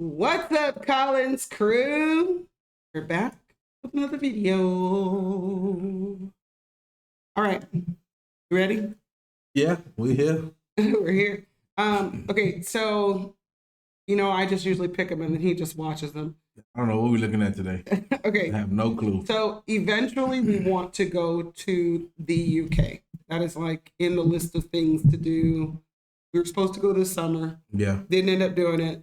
What's up, Collins Crew? We're back with another video. All right, you ready? Yeah, we here. We're here. Okay, so I just usually pick them and then he just watches them. I don't know what we're looking at today. Okay, I have no clue. so eventually we want to go to the UK. That is like in the list of things to do. We were supposed to go this summer. Yeah. Didn't end up doing it.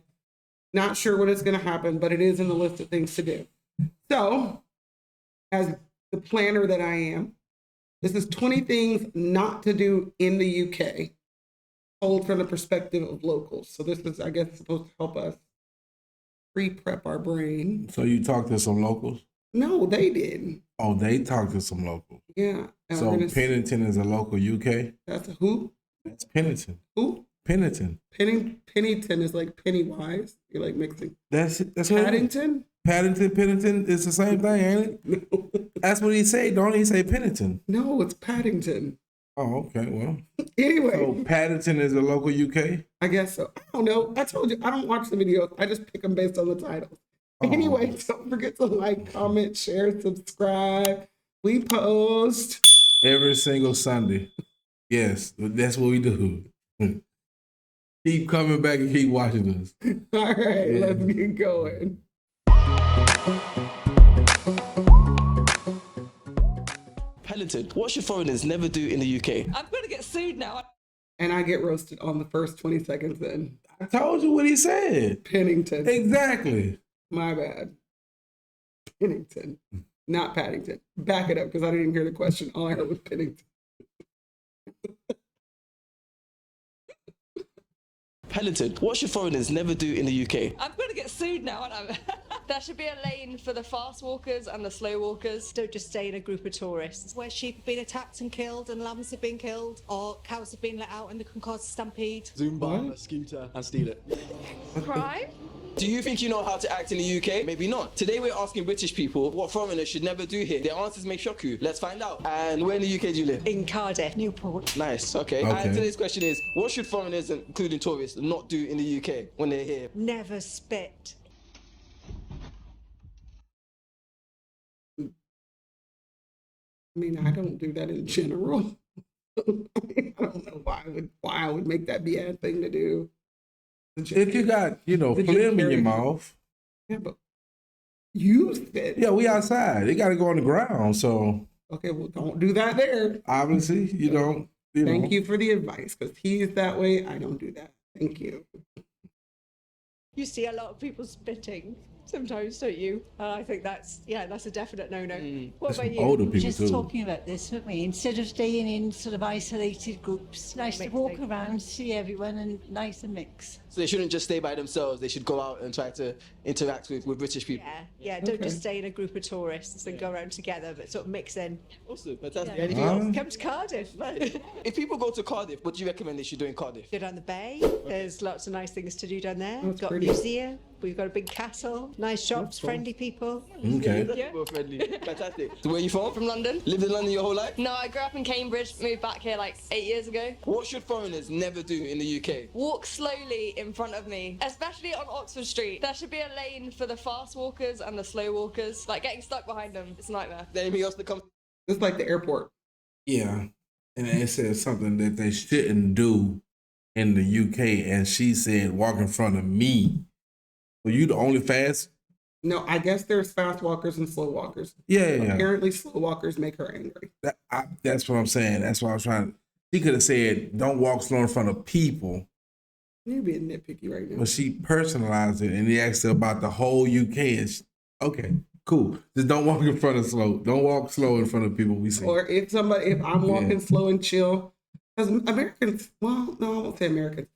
Not sure when it's going to happen, but it is in the list of things to do. So, as the planner that I am, this is 20 things not to do in the UK, told from the perspective of locals. So this is, I guess, supposed to help us pre-prep our brain. So you talked to some locals? No, they did. Oh, they talked to some locals. Yeah. So Pennington is a local UK? That's a who? That's Pennington. Who? Pennington. Pennington is like Pennywise. You're like mixing. That's Paddington? Pennington is the same thing, ain't it? No. That's what he said. Don't he say Pennington? No, it's Paddington. Oh, okay. Well. Anyway. So Paddington is a local UK? I guess so. I don't know. I told you, I don't watch the videos. I just pick them based on the titles. Oh. Anyway, don't forget to like, comment, share, subscribe. We post every single Sunday. Yes, that's what we do. Keep coming back and keep watching us. All right, yeah. Let's get going. Patented. What should foreigners never do in the UK? I'm going to get sued now. And I get roasted on the first 20 seconds then. I told you what he said. Pennington. Exactly. My bad. Pennington. Not Paddington. Back it up because I didn't even hear the question. All I heard was Pennington. Patented. What should foreigners never do in the UK? I'm going to get sued now. There should be a lane for the fast walkers and the slow walkers. Don't just stay in a group of tourists where sheep have been attacked and killed and lambs have been killed or cows have been let out and they can cause a stampede. Zoom by on a scooter and steal it. Crime? Do you think you know how to act in the UK? Maybe not. Today we're asking British people what foreigners should never do here. Their answers may shock you. Let's find out. And where in the UK do you live? In Cardiff, Newport. Nice, okay. And today's question is, what should foreigners, including tourists, not do in the UK when they're here? Never spit. I mean, I don't do that in general. I don't know why I would make that be a bad thing to do. If you got, phlegm in your mouth. Yeah, but you spit. Yeah, we outside. It got to go on the ground, so. Okay, well, don't do that there. Obviously, you don't. Thank you for the advice, because he's that way. I don't do that. Thank you. You see a lot of people spitting sometimes, don't you? I think that's a definite no-no. What about you? Older people just too. talking about this, weren't we? Instead of staying in sort of isolated groups, nice to walk around, see everyone, and nice and mix. So they shouldn't just stay by themselves. They should go out and try to interact with British people. Yeah. Don't just stay in a group of tourists and go around together, but sort of mix in. Awesome, fantastic. Yeah. Anything else? Come to Cardiff. If people go to Cardiff, what do you recommend they should do in Cardiff? Go down the bay. There's lots of nice things to do down there. That's We've got pretty. a museum. We've got a big castle. Nice shops, friendly people. Okay. Yeah. More friendly. Fantastic. So where are you from? From London. Lived in London your whole life? No, I grew up in Cambridge, moved back here like 8 years ago. What should foreigners never do in the UK? Walk slowly in front of me, especially on Oxford Street. There should be a lane for the fast walkers and the slow walkers. Like getting stuck behind them, it's a nightmare. Anything else that comes? It's like the airport. Yeah. And it says something that they shouldn't do in the UK. And she said, walk in front of me. Were you the only fast? No, I guess there's fast walkers and slow walkers. Yeah. Apparently, slow walkers make her angry. That's what I'm saying. That's what I was trying. She could have said, don't walk slow in front of people. You're being nitpicky right now. But she personalized it and he asked her about the whole UK. And okay, cool. Just don't walk in front of slow. Don't walk slow in front of people we see. Or if I'm walking slow and chill, because Americans, well, no, I won't say Americans,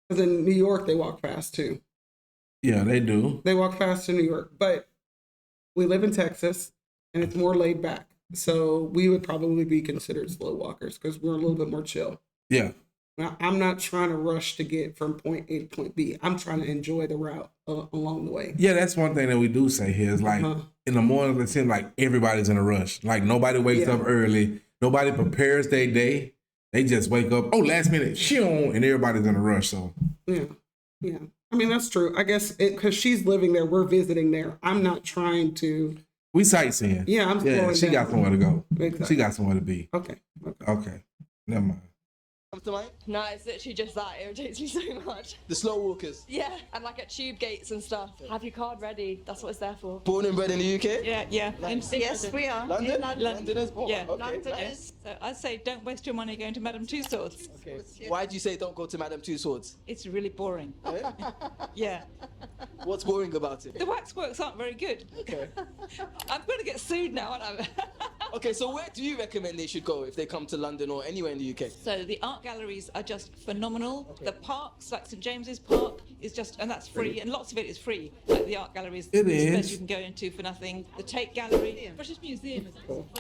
because in New York they walk fast too. Yeah, they do. They walk fast in New York, but we live in Texas and it's more laid back. So we would probably be considered slow walkers because we're a little bit more chill. Yeah. Now, I'm not trying to rush to get from point A to point B. I'm trying to enjoy the route along the way. Yeah, that's one thing that we do say here is like in the morning, it seems like everybody's in a rush. Like nobody wakes up early. Nobody prepares their day. They just wake up, last minute, and everybody's in a rush. So yeah. I mean, that's true. I guess because she's living there, we're visiting there. I'm not trying to. We sightseeing. Yeah, I'm slowing she got down. somewhere to go. Exactly. She got somewhere to be. Okay. Okay. Never mind. Come to mind? No, it's literally just that. It irritates me so much. The slow walkers. Yeah, and like at tube gates and stuff. Have your card ready. That's what it's there for. Born and bred in the UK? Yeah, yeah. Yes, we are. London? London. Londoners? Oh, Yeah. okay, Londoners. nice. So I say don't waste your money going to Madame Tussauds. Okay. Why do you say don't go to Madame Tussauds? It's really boring. Eh? Yeah. What's boring about it? The waxworks aren't very good. Okay. I'm going to get sued now, aren't I? Okay, so where do you recommend they should go if they come to London or anywhere in the UK? So the art galleries are just phenomenal. The parks, like St James's Park, is just, and that's free, and lots of it is free. Like the art galleries, It there's a place is. you can go into for nothing. The Tate Gallery, British Museum,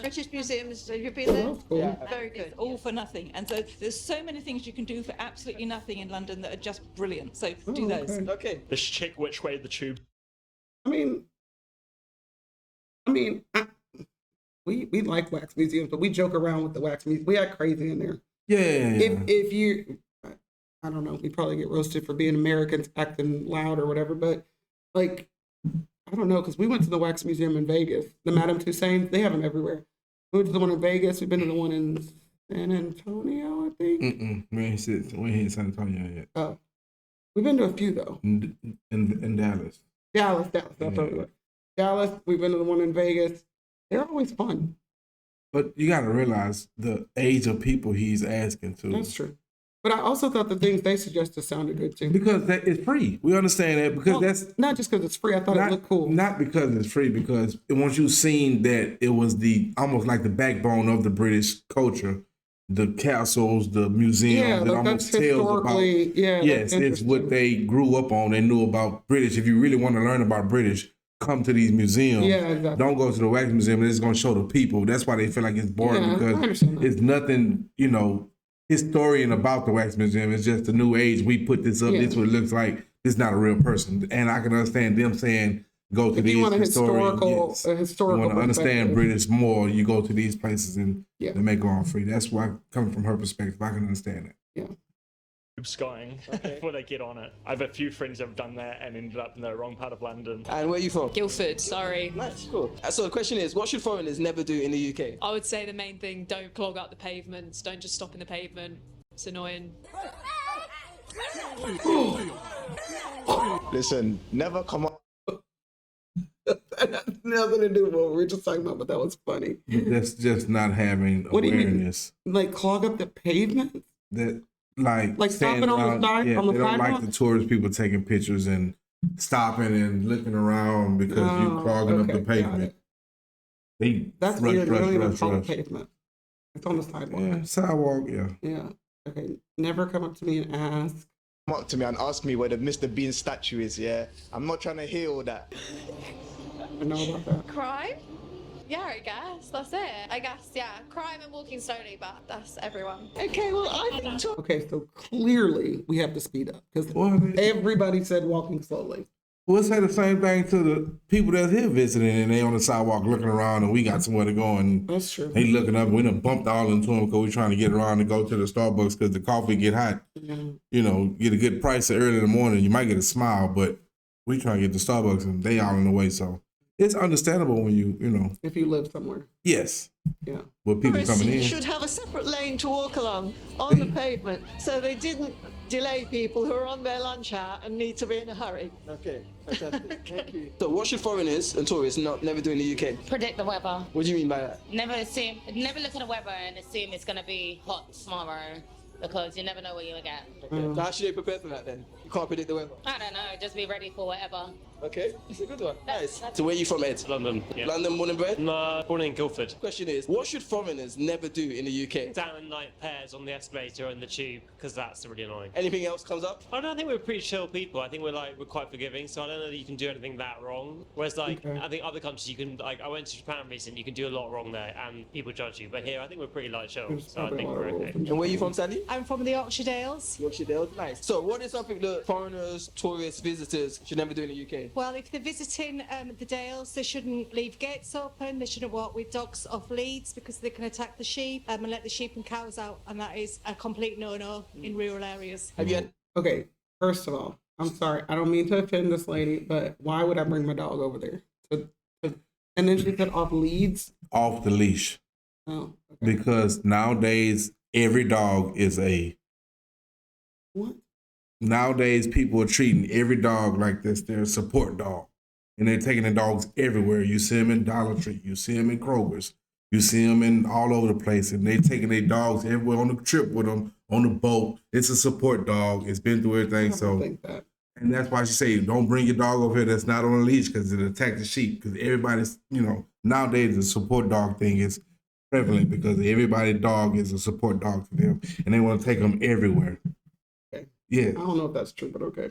British Museums, have you been there? That's cool. Yeah. Very good. it's all for nothing. And so there's so many things you can do for absolutely nothing in London that are just brilliant. So do those. Okay. Okay. Let's check which way the tube. I mean, we like wax museums, but we joke around with the wax museum. We act crazy in there. Yeah. If you, I don't know, we probably get roasted for being Americans acting loud or whatever, but like, I don't know, because we went to the wax museum in Vegas, the Madame Tussauds, they have them everywhere. We went to the one in Vegas. We've been to the one in San Antonio, I think. We ain't hit San Antonio yet. Oh, we've been to a few though. In Dallas. Dallas. That's what it was. Dallas. We've been to the one in Vegas. They're always fun. But you got to realize the age of people he's asking to. That's true. But I also thought the things they suggested sounded good too. Because it's free. We understand that because Well, that's not just because it's free. I thought it looked cool. Not because it's free, because once you've seen that it was almost like the backbone of the British culture, the castles, the museums, Yeah, that almost that's tells about. historically, yeah. Yes, that's it's what interesting. they grew up on. They knew about British. If you really want to learn about British, come to these museums. Yeah, exactly. Don't go to the wax museum. It's going to show the people. That's why they feel like it's boring, Yeah, I because understand that. it's nothing, historian about the wax museum. It's just the new age. We put this up. Yeah. This is what it looks like. It's not a real person. And I can understand them saying, go to If these you want a historians. historical You want to understand perspective. British more, you go to these places and Yeah. they make it all free. That's why, coming from her perspective, I can understand that. Yeah. Tube skying before they get on it. I have a few friends who have done that and ended up in the wrong part of London. And where are you from? Guildford, sorry. Nice, cool. So the question is, what should foreigners never do in the UK? I would say the main thing, don't clog up the pavements, don't just stop in the pavement. It's annoying. Listen, never come up. That has nothing to do with what we were just talking about, but that was funny. That's just not having What do you mean? awareness. Like clog up the pavement? That like stopping standing on the around- side, yeah, on the they don't like sidewalk? the tourist people taking pictures and stopping and looking around because you Oh, clogging up okay, the got pavement. it. They That's rush, weird. They don't even rush, call it rush. pavement. It's on the sidewalk. Yeah, sidewalk. Yeah. Yeah. Okay. Never come up to me and ask. Come up to me and ask me where the Mr. Bean statue is, yeah? I'm not trying to hear all that. I know about that. Crime? Yeah, I guess. That's it. I guess, yeah. Crime and walking slowly, but that's everyone. Okay, well, I think Okay, so clearly we have to speed up because Well, everybody said walking slowly. we'll say the same thing to the people that's here visiting and they on the sidewalk looking around and we got somewhere to go and That's true. they looking up. We done bumped all into them because we're trying to get around to go to the Starbucks because the coffee get hot. Yeah. Get a good price early in the morning. You might get a smile, but we trying to get to Starbucks and they all in the way. So it's understandable when you If you live somewhere. yes, Yeah. with people coming in. should have a separate lane to walk along on the pavement so they didn't delay people who are on their lunch hour and need to be in a hurry. Okay, fantastic. Thank you. So what should foreigners and tourists never do in the UK? Predict the weather. What do you mean by that? Never look at the weather and assume it's going to be hot tomorrow, because you never know what you'll get. So how should they prepare for that then? You can't predict the weather. I don't know, just be ready for whatever. Okay, it's a good one. Nice. So where are you from, Ed? London. Yeah. London, born and bred? Born in Guildford. Question is, what should foreigners never do in the UK? Down in like pairs on the escalator and the tube, because that's really annoying. Anything else comes up? I don't think we're pretty chill people. I think we're quite forgiving, so I don't know that you can do anything that wrong. Whereas I think other countries you can, I went to Japan recently, you can do a lot wrong there and people judge you. But here I think we're pretty chill, so I think we're okay. And where are you from, Sandy? I'm from the Yorkshire Dales. Yorkshire Dales. Nice. So what is something that foreigners, tourists, visitors should never do in the UK? Well, if they're visiting the Dales, they shouldn't leave gates open. They shouldn't walk with dogs off leads because they can attack the sheep and let the sheep and cows out. And that is a complete no-no in rural areas. Have you had... Okay, first of all, I'm sorry, I don't mean to offend this lady, but why would I bring my dog over there? And then she said off leads. Off the leash. Oh, Because nowadays every dog is a. what? Nowadays people are treating every dog like this their support dog, and they're taking the dogs everywhere. You see them in Dollar Tree, you see them in Kroger's, you see them in all over the place, and they taking their dogs everywhere on the trip with them on the boat. It's a support dog. It's been through everything. So, and that's why she say don't bring your dog over here that's not on a leash because it'll attack the sheep. Because everybody's, nowadays the support dog thing is prevalent because everybody's dog is a support dog to them, and they want to take them everywhere. Okay. Yeah. I don't know if that's true, but okay.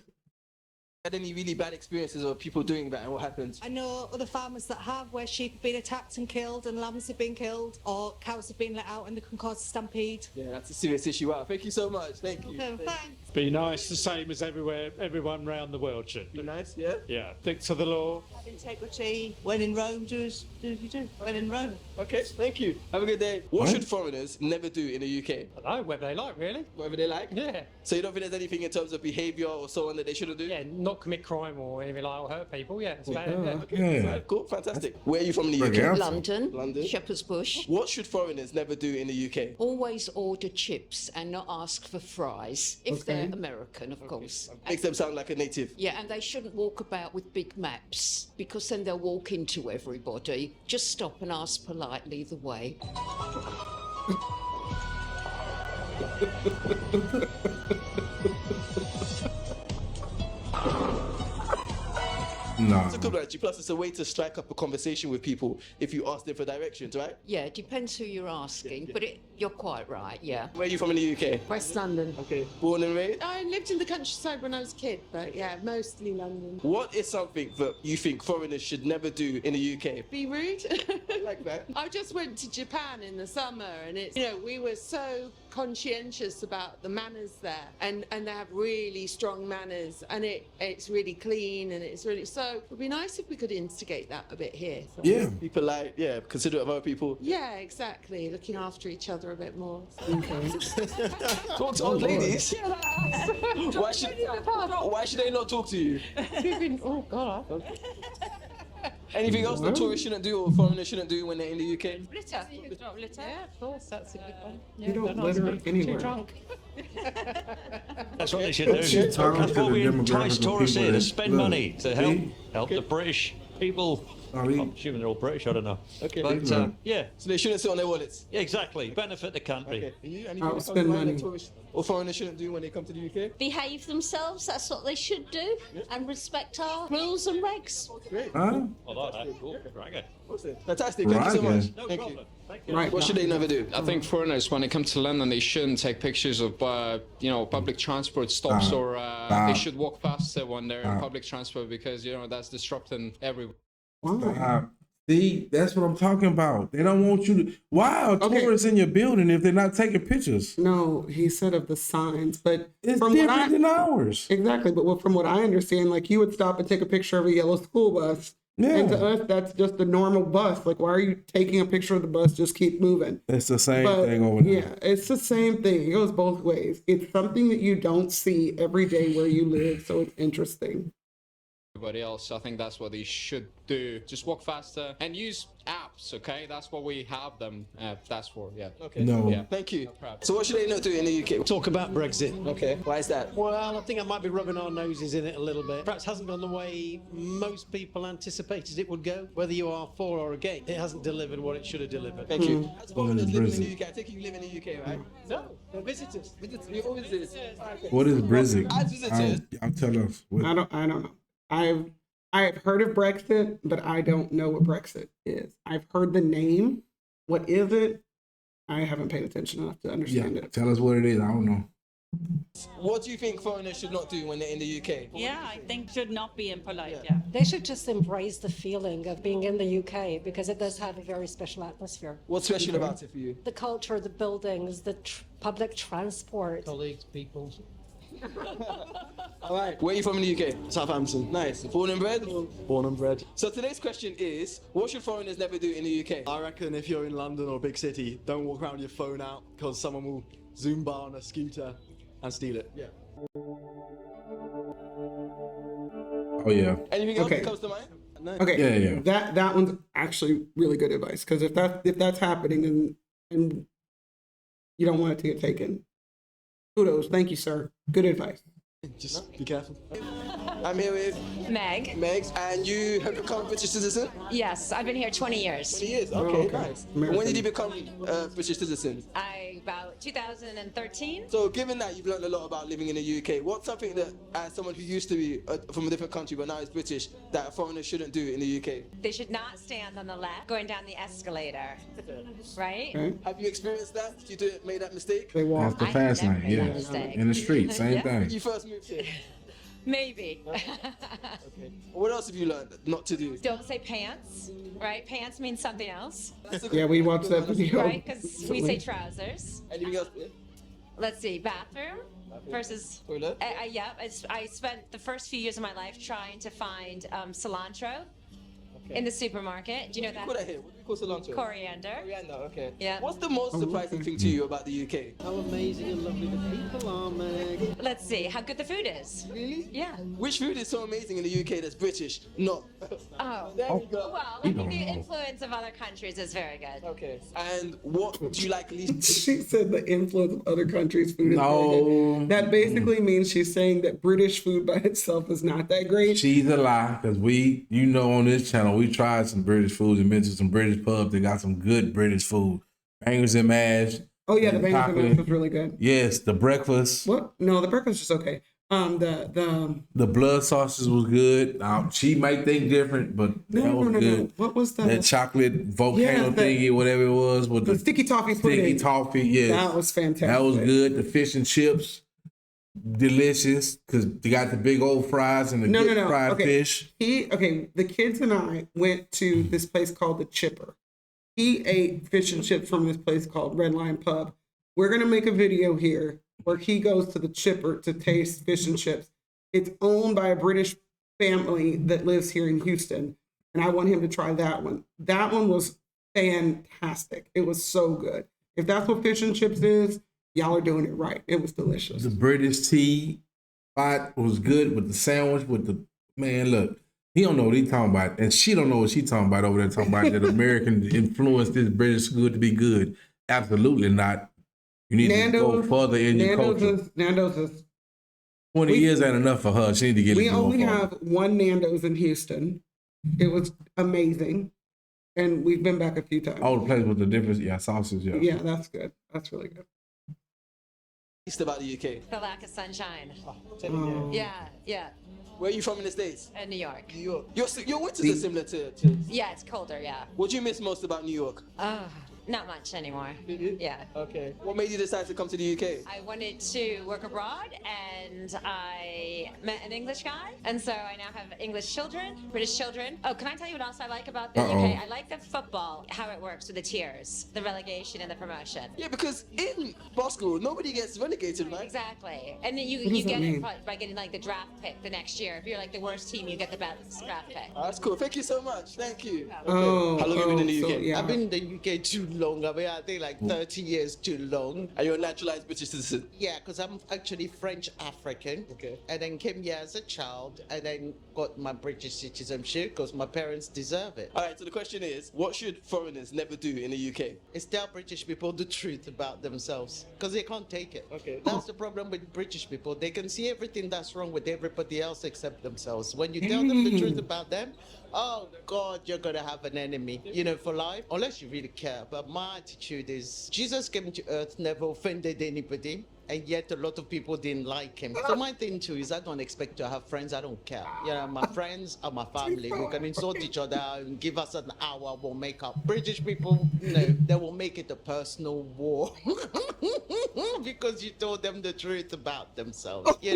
Had any really bad experiences of people doing that and what happened? I know other farmers that have, where sheep have been attacked and killed, and lambs have been killed, or cows have been let out and they can cause a stampede. Yeah, that's a serious issue. Wow, thank you so much. Thank you. Okay, thanks. Be nice, the same as everyone round the world should. Be nice, yeah? Yeah, stick to the law. Have integrity. When in Rome, do as you do. When in Rome. Okay, thank you. Have a good day. What should foreigners never do in the UK? I don't know, whatever they like, really. Whatever they like? Yeah. So you don't think there's anything in terms of behaviour or so on that they shouldn't do? Yeah, not commit crime or anything like that, or hurt people, yeah. It's about it, yeah. Okay, right, cool, fantastic. Where are you from in the UK? London. Shepherd's Bush. What should foreigners never do in the UK? Always order chips and not ask for fries, if they're American, of course. Makes them sound like a native. Yeah, and they shouldn't walk about with big maps, because then they'll walk into everybody. Just stop and ask politely the way. No. It's a good one, actually. Plus, it's a way to strike up a conversation with people if you ask them for directions, right? Yeah, it depends who you're asking, but you're quite right, yeah. Where are you from in the UK? West London. Okay. Born and raised? I lived in the countryside when I was a kid, but yeah, mostly London. What is something that you think foreigners should never do in the UK? Be rude. Like that. I just went to Japan in the summer, and it's, we were so conscientious about the manners there, and they have really strong manners, and it's really clean, and it's really, so it would be nice if we could instigate that a bit here. So. Yeah. Be polite, yeah, considerate of other people. Yeah, exactly. Looking after each other a bit more. Talk to old ladies. Why should they not talk to you? Oh God. Anything else that tourists shouldn't do or foreigners shouldn't do when they're in the UK? Litter. Not litter. Yeah, of course, that's a good one. You don't litter anywhere. Too drunk. That's what they should do. She's talking That's to what the we demographic entice of tourists people here to that- spend look, money to help Okay. the British people. I'm assuming they're all British, I don't know. Okay. But yeah. So they shouldn't sit on their wallets? Yeah, exactly. Benefit the country. Okay. Anything I'll else spend on mind money. that tourists or foreigners shouldn't do when they come to the UK? Behave themselves, that's what they should do, and respect our rules and regs. Great. Huh? I like that. Cool. Right, Fantastic. Thank you so much. No Thank problem. you. Thank you. Right. What should they never do? I think foreigners, when they come to London, they shouldn't take pictures of, public transport stops, or they should walk faster when they're in public transport, because that's disrupting everyone. See, that's what I'm talking about. They don't want you to. Why are tourists in your building if they're not taking pictures? No, he said of the signs, but It's from different than ours. Exactly, but from what I understand, like you would stop and take a picture of a yellow school bus, and to us, that's just a normal bus. Like, why are you taking a picture of the bus? Just keep moving. It's the same thing over there. Yeah, it's the same thing. It goes both ways. It's something that you don't see every day where you live, so it's interesting. Everybody else, I think that's what they should do. Just walk faster and use apps, okay? That's what we have them. That's for, yeah. Okay. No. Yeah. Thank you. So what should they not do in the UK? Talk about Brexit. Okay. Why is that? Well, I think I might be rubbing our noses in it a little bit. Perhaps hasn't gone the way most people anticipated it would go. Whether you are for or against, it hasn't delivered what it should have delivered. Thank you. As foreigners living in the UK, I think you live in the UK, right? No, they're visitors. You're all visitors. What is Brexit? As visitors. I'll tell us. What, I don't know. I have heard of Brexit, but I don't know what Brexit is. I've heard the name. What is it? I haven't paid attention enough to understand it. Tell us what it is. I don't know. What do you think foreigners should not do when they're in the UK? Yeah, I think should not be impolite, yeah. They should just embrace the feeling of being in the UK, because it does have a very special atmosphere. What's special about it for you? The culture, the buildings, the public transport. Colleagues, people. All right. Where are you from in the UK? Southampton. Nice. Born and bred? Born and bred. So today's question is, what should foreigners never do in the UK? I reckon if you're in London or a big city, don't walk around with your phone out, because someone will zoom by on a scooter and steal it. Yeah. Oh yeah. Anything else Okay. that comes to mind? No. Okay. Yeah. That one's actually really good advice, because if that's happening and you don't want it to get taken, kudos. Thank you, sir. Good advice. Just be careful. I'm here with Meg. Megs, and you have become a British citizen? Yes, I've been here 20 years. 20 years, okay, okay. nice. American. When did you become a British citizen? About 2013. So given that you've learned a lot about living in the UK, what's something that, as someone who used to be from a different country but now is British, that foreigners shouldn't do in the UK? They should not stand on the left going down the escalator, right? Okay. Have you experienced that? Did you made that mistake? They walk. That's the fast never lane. made that Yeah. mistake. In the street, same Yeah. thing. When you first moved here? Maybe. Okay. What else have you learned not to do? Don't say pants, right? Pants means something else, Yeah, we watched that video. right? Because we say trousers. Anything else? Let's see, bathroom versus Toilet? yeah. I spent the first few years of my life trying to find cilantro in the supermarket. Do you know What do that? we call cilantro? Coriander. Coriander, okay. Yeah. What's the most surprising thing to you about the UK? How amazing and lovely the people are, Meg. Let's see how good the food is. Really? Yeah. Which food is so amazing in the UK that's British? No. Oh. There you go. Well, I think the influence of other countries is very good. Okay. And what do you like least? She said the influence of other countries' food is very No. good. That basically means she's saying that British food by itself is not that great. She's a lie, because on this channel, we tried some British foods and been to some British pubs that got some good British food. Bangers and mash. Oh yeah, the and bangers and chocolate. mash was really good. Yes, the breakfast. What? No, the breakfast was okay. The blood sausages was good. Now, she might think different, but that was good. What was the That chocolate volcano thingy, whatever it was, with the sticky toffee sticky pudding? toffee. Yes, That was fantastic. That was good. The fish and chips, delicious, because they got the big old fries and the good fried okay. fish. The kids and I went to this place called the Chipper. He ate fish and chips from this place called Red Lion Pub. We're gonna make a video here where he goes to the Chipper to taste fish and chips. It's owned by a British family that lives here in Houston, and I want him to try that one. That one was fantastic. It was so good. If that's what fish and chips is, y'all are doing it right. It was delicious. The British tea spot was good with the sandwich, with the, man, look, he don't know what he talking about, and she don't know what she talking about over there, talking about that American influenced this British good to be good. Absolutely not. You need to go further in your culture. Nando's is 20 years ain't enough for her. She need to get We it going only forward. have one Nando's in Houston. It was amazing. And we've been back a few times. Oh, the place with the different, sauces, yeah. Yeah, that's good. That's really good. Least about the UK? The lack of sunshine. Oh. Yeah. Where are you from in the States? New York. New York. Your winters are similar to. Yeah, it's colder. Yeah. What do you miss most about New York? Not much anymore. Yeah. Okay. What made you decide to come to the UK? I wanted to work abroad, and I met an English guy, and so I now have English children, British children. Oh, can I tell you what else I like about the UK? I like the football, how it works with the tiers, the relegation and the promotion. Yeah, because in basketball, nobody gets relegated, right? Exactly. And then you does get that it mean? by getting like the draft pick the next year. If you're like the worst team, you get the best draft pick. Oh, that's cool. Thank you so much. Thank you. Oh, How long have you been in the so, UK? yeah. I've been in the UK too long. I think like 30 years too long. Are you a naturalized British citizen? Yeah, because I'm actually French African. Okay. And then came here as a child and then got my British citizenship because my parents deserve it. All right, so the question is, what should foreigners never do in the UK? It's tell British people the truth about themselves because they can't take it. Okay. That's the problem with British people. They can see everything that's wrong with everybody else except themselves. When you tell them the truth about them, oh God, you're going to have an enemy, for life, unless you really care. But my attitude is Jesus came to earth, never offended anybody. And yet a lot of people didn't like him. So my thing too is I don't expect to have friends. I don't care. My friends are my family. We can insult each other and give us an hour, we'll make up. British people, they will make it a personal war. Because you told them the truth about themselves. They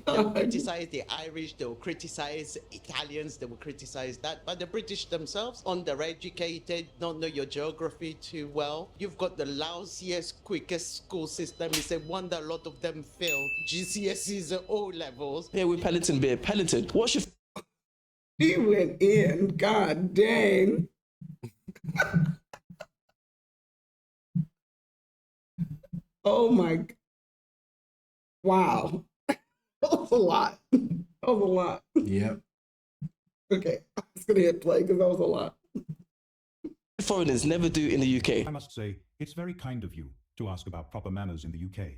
will criticize the Irish, they will criticize Italians, they will criticize that. But the British themselves, undereducated, don't know your geography too well. You've got the lousiest, quickest school system. It's a wonder a lot of them fail GCSEs and O levels. Here with Pellington Beer. Pellington, what's your... He went in. God dang. Oh my. Wow. That was a lot. That was a lot. Yep. Okay, I was gonna hit play because that was a lot. Foreigners never do in the UK. I must say, it's very kind of you to ask about proper manners in the UK.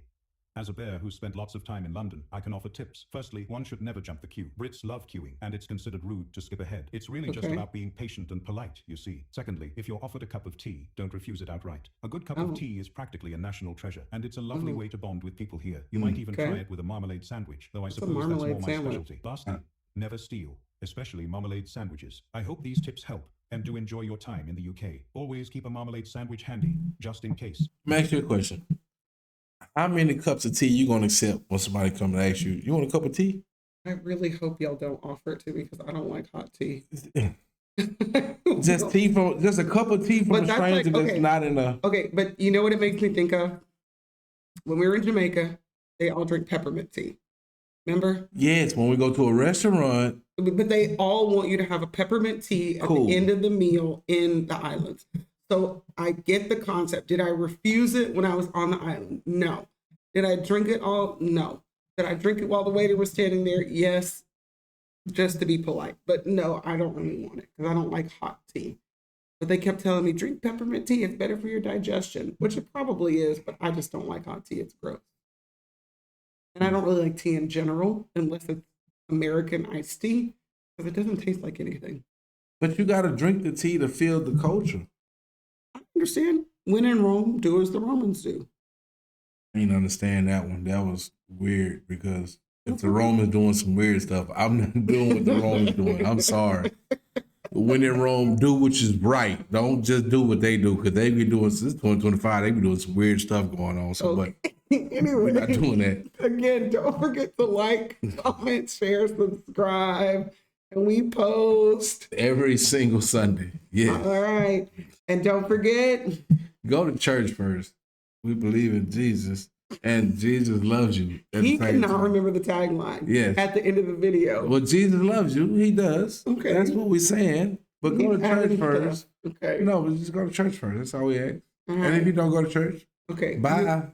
As a bear who spent lots of time in London, I can offer tips. Firstly, one should never jump the queue. Brits love queuing, and it's considered rude to skip ahead. It's really just about being patient and polite, you see. Secondly, if you're offered a cup of tea, don't refuse it outright. A good cup of tea is practically a national treasure, and it's a lovely way to bond with people here. You might even try it with a marmalade sandwich, though I suppose that's more my specialty. Lastly, never steal, especially marmalade sandwiches. I hope these tips help, and do enjoy your time in the UK. Always keep a marmalade sandwich handy, just in case. Let me ask you a question. How many cups of tea you gonna accept when somebody come and ask you, you want a cup of tea? I really hope y'all don't offer it to me because I don't like hot tea. Just a cup of tea from a stranger that's not in a... Okay, but you know what it makes me think of? When we were in Jamaica, they all drink peppermint tea. Remember? Yes, when we go to a restaurant. But they all want you to have a peppermint tea at the end of the meal in the islands. So I get the concept. Did I refuse it when I was on the island? No. Did I drink it all? No. Did I drink it while the waiter was standing there? Yes. Just to be polite. But no, I don't really want it because I don't like hot tea. But they kept telling me, drink peppermint tea. It's better for your digestion, which it probably is, but I just don't like hot tea. It's gross. And I don't really like tea in general, unless it's American iced tea, because it doesn't taste like anything. But you got to drink the tea to feel the culture. I understand. When in Rome, do as the Romans do. I didn't understand that one. That was weird because if the Romans doing some weird stuff, I'm not doing what the Romans doing. I'm sorry. When in Rome, do which is right. Don't just do what they do because they be doing, since 2025, they be doing some weird stuff going on. So, but Anyway, we're not doing that. Again, don't forget to like, comment, share, subscribe, and we post Every single Sunday. Yeah. All right. And don't forget, go to church first. We believe in Jesus, and Jesus loves you. He cannot remember the tagline. Yes. At the end of the video. Well, Jesus loves you. He does. Okay. That's what we're saying. But go to church first. Okay. No, but just go to church first. That's all we ask. All And right. if you don't go to church, okay. bye.